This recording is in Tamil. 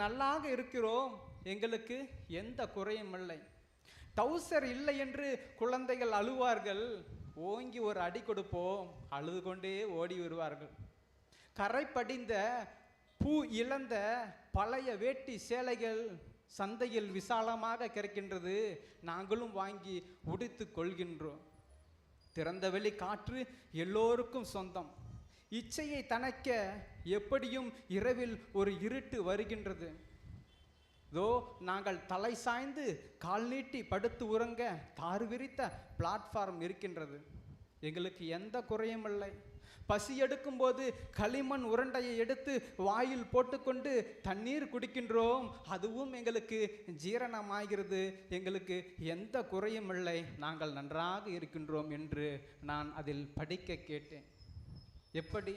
நல்லாக இருக்கிறோம், எங்களுக்கு எந்த குறையும் இல்லை. டவுசர் இல்லை என்று குழந்தைகள் அழுவார்கள், ஓங்கி ஒரு அடி கொடுப்போம், அழுது கொண்டே ஓடி வருவார்கள். கரை படிந்த பூ இழந்த பழைய வேட்டி சேலைகள் சந்தையில் விசாலமாக கிடைக்கின்றது, நாங்களும் வாங்கி உடுத்து கொள்கின்றோம். திறந்தவெளி காற்று எல்லோருக்கும் சொந்தம். இச்சையை தணிக்க எப்படியும் இரவில் ஒரு இருட்டு வருகின்றது. இதோ நாங்கள் தலை சாய்ந்து கால் நீட்டி படுத்து உறங்க தாறு விரித்த பிளாட்ஃபார்ம் இருக்கின்றது, எங்களுக்கு எந்த குறையும் இல்லை. பசி எடுக்கும்போது களிமண் உருண்டையை எடுத்து வாயில் போட்டுக்கொண்டு தண்ணீர் குடிக்கின்றோம், அதுவும் எங்களுக்கு ஜீரணமாகிறது, எங்களுக்கு எந்த குறையும் இல்லை, நாங்கள் நன்றாக இருக்கின்றோம் என்று நான் அதில் படிக்க கேட்டேன். எப்படி